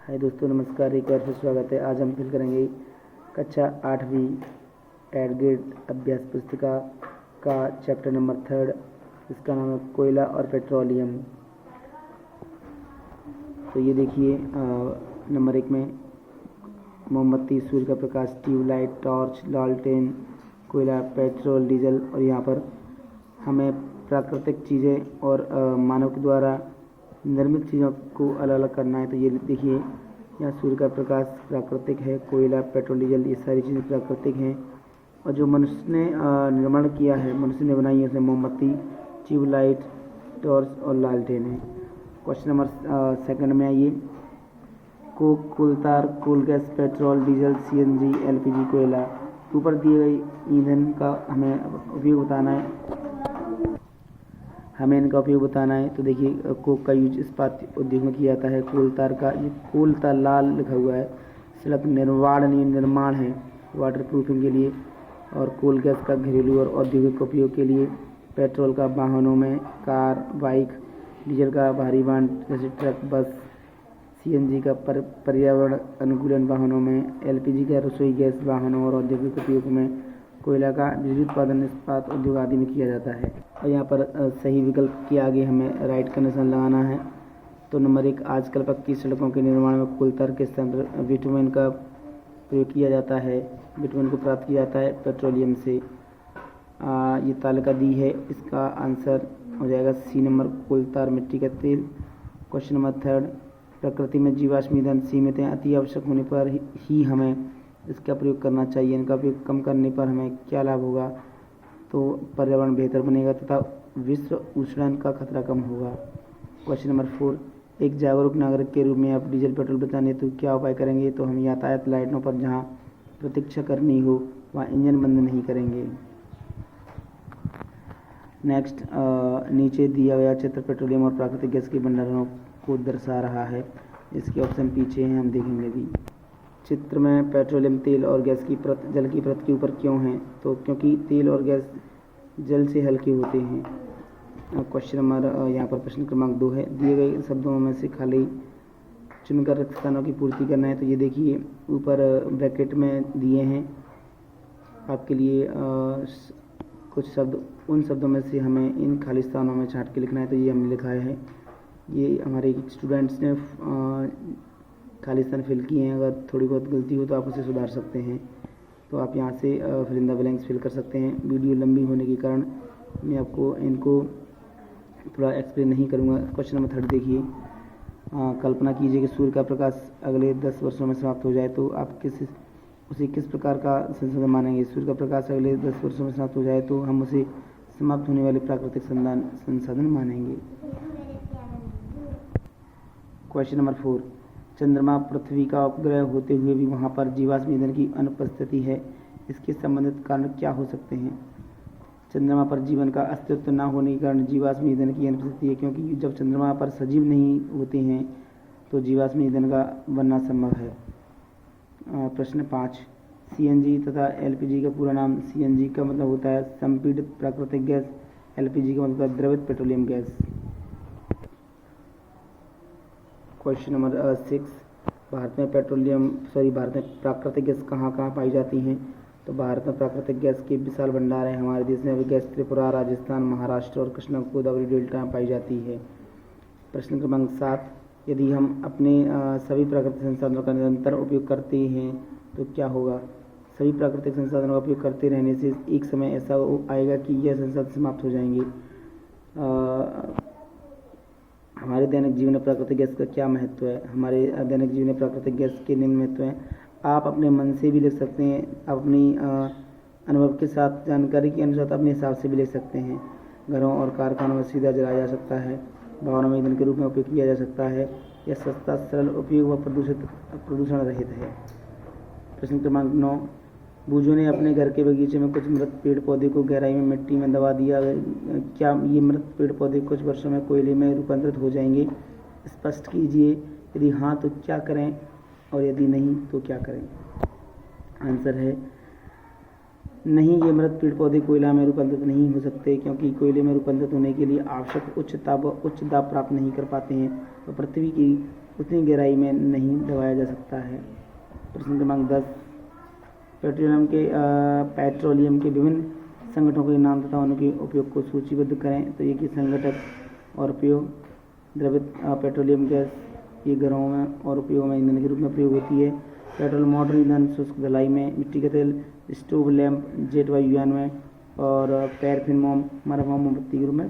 हाय दोस्तों, नमस्कार। एक बार फिर स्वागत है। आज हम फिल करेंगे कक्षा 8वीं एड ग्रेड अभ्यास पुस्तिका का चैप्टर नंबर 3। इसका नाम है कोयला और पेट्रोलियम। तो ये देखिए, नंबर 1 में मोमबत्ती, सूर्य का प्रकाश, ट्यूबलाइट, टॉर्च, लालटेन, कोयला, पेट्रोल, डीजल। और यहाँ पर हमें प्राकृतिक चीज़ें और मानव के द्वारा निर्मित चीज़ों को अलग अलग करना है। तो ये देखिए, यहाँ सूर्य का प्रकाश प्राकृतिक है, कोयला, पेट्रोल, डीजल ये सारी चीज़ें प्राकृतिक हैं। और जो मनुष्य ने निर्माण किया है, मनुष्य ने बनाई है, उसमें मोमबत्ती, ट्यूबलाइट, टॉर्च और लालटेन है। क्वेश्चन नंबर 2 में आइए। Coke, coal tar, coal gas, petrol, diesel, CNG, LPG, कोयला। ऊपर दिए गए ईंधन का हमें उपयोग बताना है, इनका उपयोग बताना है। तो देखिए, कोक का यूज इस्पात उद्योग में किया जाता है। कोल तार का, ये कोल तार लाल लिखा हुआ है, सड़क निर्माण है, वाटर प्रूफिंग के लिए। और कोल गैस का घरेलू और औद्योगिक उपयोग के लिए। पेट्रोल का वाहनों में, कार, बाइक। डीजल का भारी वाहन जैसे ट्रक, बस। CNG का पर्यावरण अनुकूलन वाहनों में। LPG का रसोई गैस वाहनों और औद्योगिक उपयोग में। कोयला का बिजली उत्पादन, इस्पात उद्योग आदि में किया जाता है। और यहाँ पर सही विकल्प के आगे हमें राइट का निशान लगाना है। तो नंबर 1, आजकल पक्की सड़कों के निर्माण में कोल तार के स्थान पर बिटुमेन का प्रयोग किया जाता है। बिटुमेन को प्राप्त किया जाता है पेट्रोलियम से। ये तालिका दी है, इसका आंसर हो जाएगा C नंबर, कोल तार, मिट्टी का तेल। क्वेश्चन नंबर 3, प्रकृति में जीवाश्म ईंधन सीमित हैं, अति आवश्यक होने पर ही हमें इसका प्रयोग करना चाहिए। इनका उपयोग कम करने पर हमें क्या लाभ होगा? तो पर्यावरण बेहतर बनेगा तथा विश्व उष्णन का खतरा कम होगा। क्वेश्चन नंबर 4, एक जागरूक नागरिक के रूप में आप डीजल पेट्रोल बचाने तो क्या उपाय करेंगे? तो हम यातायात लाइटों पर जहां प्रतीक्षा करनी हो वहां इंजन बंद नहीं करेंगे। नेक्स्ट, नीचे दिया गया चित्र पेट्रोलियम और प्राकृतिक गैस के भंडारणों को दर्शा रहा है। इसके ऑप्शन पीछे हैं, हम देखेंगे भी। चित्र में पेट्रोलियम तेल और गैस की परत जल की परत के ऊपर क्यों है? तो क्योंकि तेल और गैस जल से हल्के होते हैं। क्वेश्चन नंबर, यहाँ पर प्रश्न क्रमांक 2 है। दिए गए शब्दों में से खाली चुनकर रिक्त स्थानों की पूर्ति करना है। तो ये देखिए, ऊपर ब्रैकेट में दिए हैं आपके लिए कुछ शब्द। उन शब्दों में से हमें इन खाली स्थानों में छांट के लिखना है। तो ये हमने लिखा है, ये हमारे स्टूडेंट्स ने खाली स्थान फिल किए हैं। अगर थोड़ी बहुत गलती हो तो आप उसे सुधार सकते हैं। तो आप यहाँ से fill in the blanks fill कर सकते हैं। वीडियो लंबी होने के कारण मैं आपको इनको थोड़ा एक्सप्लेन नहीं करूँगा। क्वेश्चन नंबर 3 देखिए, कल्पना कीजिए कि सूर्य का प्रकाश अगले 10 वर्षों में समाप्त हो जाए तो आप उसे किस प्रकार का संसाधन मानेंगे? सूर्य का प्रकाश अगले 10 वर्षों में समाप्त हो जाए तो हम उसे समाप्त होने वाले प्राकृतिक संसाधन मानेंगे। क्वेश्चन नंबर 4, चंद्रमा पृथ्वी का उपग्रह होते हुए भी वहां पर जीवाश्म ईंधन की अनुपस्थिति है। इसके संबंधित कारण क्या हो सकते हैं? चंद्रमा पर जीवन का अस्तित्व न होने के कारण जीवाश्म ईंधन की अनुपस्थिति है, क्योंकि जब चंद्रमा पर सजीव नहीं होते हैं तो जीवाश्म ईंधन का बनना संभव है। प्रश्न 5, CNG तथा LPG का पूरा नाम। CNG का मतलब होता है संपीड़ित प्राकृतिक गैस। LPG का मतलब द्रवित petroleum gas. Question number 6, Bharat में प्राकृतिक गैस कहाँ कहाँ पाई जाती हैं? तो भारत में प्राकृतिक गैस के विशाल भंडार है। हमारे देश में भी गैस त्रिपुरा, राजस्थान, महाराष्ट्र और कृष्णा गोदावरी डेल्टा में पाई जाती है। प्रश्न क्रमांक 7, यदि हम अपने सभी प्राकृतिक संसाधनों का निरंतर उपयोग करते हैं तो क्या होगा? सभी प्राकृतिक संसाधनों का उपयोग करते रहने से एक समय ऐसा आएगा कि यह संसाधन समाप्त हो जाएंगे। हमारे दैनिक जीवन में प्राकृतिक गैस का क्या महत्व है? हमारे दैनिक जीवन में प्राकृतिक गैस के निम्न महत्व हैं। आप अपने मन से भी लिख सकते हैं, आप अपनी अनुभव के साथ, जानकारी के अनुसार अपने हिसाब से भी लिख सकते हैं। घरों और कारखानों में सीधा जलाया जा सकता है। वाहनों में ईंधन के रूप में उपयोग किया जा सकता है। यह सस्ता, सरल उपयोग व प्रदूषण रहित है। प्रश्न क्रमांक 9, बूझों ने अपने घर के बगीचे में कुछ मृत पेड़ पौधे को गहराई में मिट्टी में दबा दिया। क्या ये मृत पेड़ पौधे कुछ वर्षों में कोयले में रूपांतरित हो जाएंगे? स्पष्ट कीजिए। यदि हाँ तो क्या करें और यदि नहीं तो क्या करें? आंसर है नहीं, ये मृत पेड़ पौधे कोयला में रूपांतरित नहीं हो सकते, क्योंकि कोयले में रूपांतरित होने के लिए आवश्यक उच्च दाब प्राप्त नहीं कर पाते हैं। तो पृथ्वी की उतनी गहराई में नहीं दबाया जा सकता है। प्रश्न क्रमांक 10, पेट्रोलियम के विभिन्न संगठनों के नाम तथा उनके उपयोग को सूचीबद्ध करें। तो ये कि संगठक और उपयोग, द्रवित पेट्रोलियम गैस ये घरों में और उपयोग में ईंधन के रूप में प्रयोग होती है। पेट्रोल मोटर ईंधन शुष्क धुलाई में, मिट्टी का तेल, स्टोव लैंप, जेट वायुयान में और पैराफिन मोम मोमबत्ती के रूप में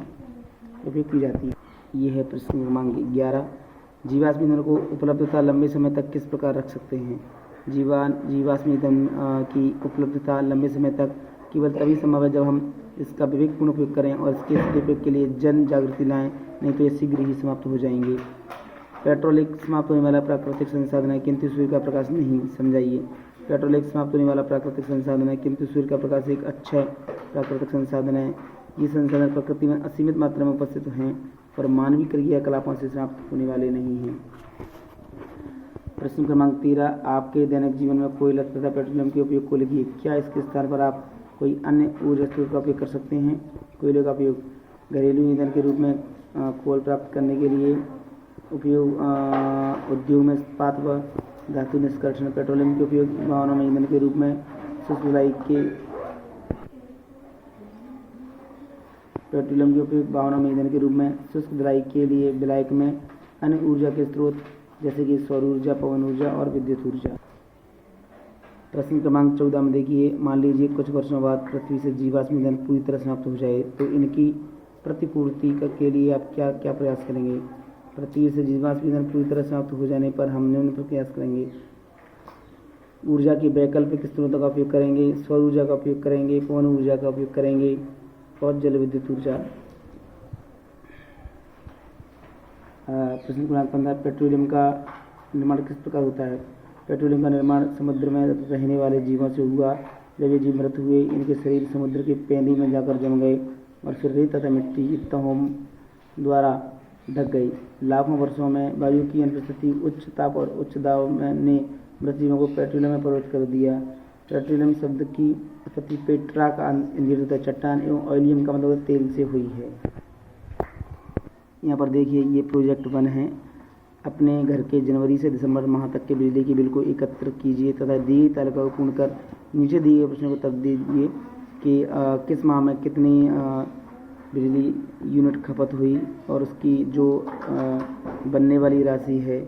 उपयोग की जाती है। ये है प्रश्न क्रमांक 11, जीवाश्म ईंधन को उपलब्धता लंबे समय तक किस प्रकार रख सकते हैं। जीवाश्म ईंधन की उपलब्धता लंबे समय तक केवल तभी संभव है जब हम इसका विवेकपूर्ण उपयोग करें और इसके सदुपयोग के लिए जन जागृति लाएं, नहीं तो ये शीघ्र ही समाप्त हो जाएंगे। पेट्रोल एक समाप्त होने वाला प्राकृतिक संसाधन है, किंतु सूर्य का प्रकाश नहीं। समझाइए। पेट्रोल एक समाप्त होने वाला प्राकृतिक संसाधन है, किंतु सूर्य का प्रकाश एक अच्छा प्राकृतिक संसाधन है। ये संसाधन प्रकृति में असीमित मात्रा में उपस्थित हैं और मानवीय क्रियाकलापों से समाप्त होने वाले नहीं हैं। प्रश्न क्रमांक 13, आपके दैनिक जीवन में कोयला तथा पेट्रोलियम के उपयोग को लिखिए। क्या इसके स्थान पर आप कोई अन्य ऊर्जा स्रोत का उपयोग कर सकते हैं। कोयले का उपयोग घरेलू ईंधन के रूप में कोल प्राप्त करने के लिए उपयोग, उद्योग में इस्पात व धातु निष्कर्षण। पेट्रोलियम के उपयोग वाहनों में ईंधन के रूप में, शुष्क धुलाई के पेट्रोलियम के उपयोग वाहनों में ईंधन के रूप में, शुष्क धुलाई के लिए विलायक में, अन्य ऊर्जा के स्रोत जैसे कि सौर ऊर्जा, पवन ऊर्जा और विद्युत ऊर्जा। प्रश्न क्रमांक 14 में देखिए, मान लीजिए कुछ वर्षों बाद पृथ्वी से जीवाश्म ईंधन पूरी तरह समाप्त हो जाए तो इनकी प्रतिपूर्ति के लिए आप क्या क्या प्रयास करेंगे। पृथ्वी से जीवाश्म ईंधन पूरी तरह समाप्त हो जाने पर हम निम्न प्रयास करेंगे। ऊर्जा की वैकल्पिक स्रोतों का उपयोग करेंगे, सौर ऊर्जा का उपयोग करेंगे, पवन ऊर्जा का उपयोग करेंगे और जल विद्युत ऊर्जा। प्रश्न क्रमांक 15, पेट्रोलियम का निर्माण किस प्रकार होता है। पेट्रोलियम का निर्माण समुद्र में रहने वाले जीवों से हुआ। जब ये जीव मृत हुए, इनके शरीर समुद्र की पेंदी में जाकर जम गए और फिर रेत तथा मिट्टी की तहों द्वारा ढक गई। लाखों वर्षों में वायु की अनुपस्थिति, उच्च ताप और उच्च दाब ने मृत जीवों को पेट्रोलियम में परिवर्तित कर दिया। पेट्रोलियम शब्द की उत्पत्ति पेट्रा का इंजीनियर तथा चट्टान एवं ऑयलियम का मतलब तेल से हुई है। यहाँ पर देखिए, ये प्रोजेक्ट 1 है। अपने घर के जनवरी से दिसंबर माह तक के बिजली के बिल को एकत्र कीजिए तथा दी गई तालिका को पूर्ण कर नीचे दिए गए प्रश्नों को उत्तर दीजिए कि किस माह में कितनी बिजली यूनिट खपत हुई और उसकी जो बनने वाली राशि है,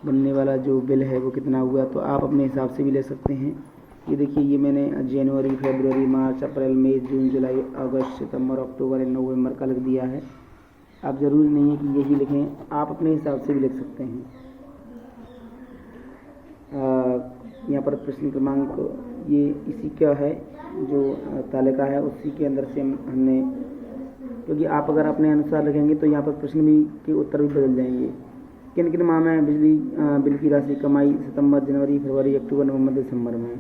बनने वाला जो बिल है वो कितना हुआ। तो आप अपने हिसाब से भी ले सकते हैं। ये देखिए, ये मैंने जनवरी, फरवरी, मार्च, अप्रैल, मई, जून, जुलाई, अगस्त, सितंबर, अक्टूबर और नवंबर का लिख दिया है। आप ज़रूरी नहीं है कि यही लिखें, आप अपने हिसाब से भी लिख सकते हैं। यहाँ पर प्रश्न क्रमांक ये इसी का है, जो तालिका है उसी के अंदर से हमने, क्योंकि आप अगर अपने अनुसार लिखेंगे तो यहाँ पर प्रश्न भी के उत्तर भी बदल जाएंगे। किन किन माह में बिजली बिल की राशि कमाई। सितंबर, जनवरी, फरवरी, अक्टूबर, नवंबर, दिसंबर में।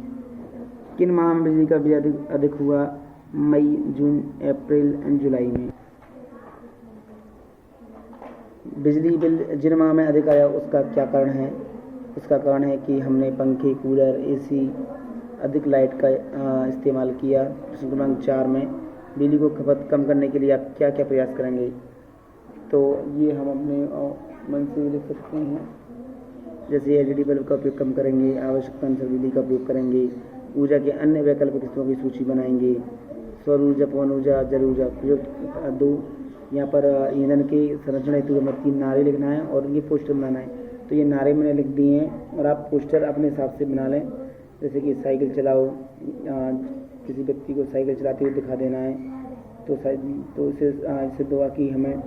किन माह में बिजली का बिल अधिक हुआ। मई, जून, अप्रैल एंड जुलाई में। बिजली बिल जिन माह में अधिक आया उसका क्या कारण है। उसका कारण है कि हमने पंखे, कूलर, एसी, अधिक लाइट का इस्तेमाल किया। प्रश्न क्रमांक 4 में, बिजली को खपत कम करने के लिए आप क्या क्या प्रयास करेंगे। तो ये हम अपने मन से लिख सकते हैं, जैसे एलईडी बल्ब का उपयोग कम करेंगे, आवश्यकता अनुसार बिजली का उपयोग करेंगे, ऊर्जा के अन्य वैकल्पिक स्रोतों की सूची बनाएंगे, सौर ऊर्जा, पवन ऊर्जा, जल ऊर्जा। प्रयोग 2, यहाँ पर ईंधन के संरक्षण हेतु हमें 3 नारे लिखना है और ये पोस्टर बनाना है। तो ये नारे मैंने लिख दिए हैं और आप पोस्टर अपने हिसाब से बना लें। जैसे कि साइकिल चलाओ, किसी व्यक्ति को साइकिल चलाते हुए दिखा देना है। तो इससे दुआ कि हमें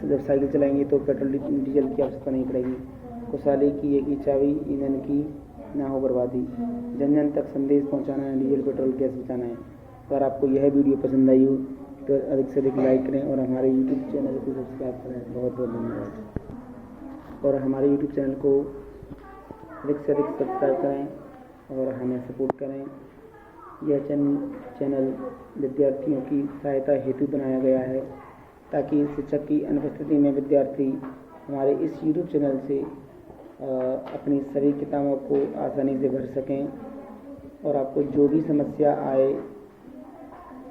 जब साइकिल चलाएंगे तो पेट्रोल डीजल की आवश्यकता नहीं पड़ेगी। खुशहाली की एक ही चाबी, ईंधन की ना हो बर्बादी। जन जन तक संदेश पहुंचाना है, डीजल पेट्रोल गैस बचाना है। अगर आपको यह वीडियो पसंद आई हो तो अधिक से अधिक लाइक करें और हमारे यूट्यूब चैनल को सब्सक्राइब करें। बहुत बहुत धन्यवाद। और हमारे यूट्यूब चैनल को अधिक से अधिक सब्सक्राइब करें और हमें सपोर्ट करें। यह चैनल विद्यार्थियों की सहायता हेतु बनाया गया है ताकि शिक्षक की अनुपस्थिति में विद्यार्थी हमारे इस यूट्यूब चैनल से अपनी सभी किताबों को आसानी से भर सकें। और आपको जो भी समस्या आए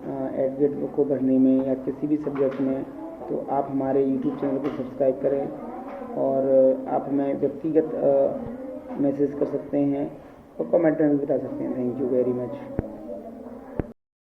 एडमिट को भरने में या किसी भी सब्जेक्ट में, तो आप हमारे यूट्यूब चैनल को सब्सक्राइब करें और आप हमें व्यक्तिगत मैसेज कर सकते हैं और कमेंट में भी बता सकते हैं। Thank you very much.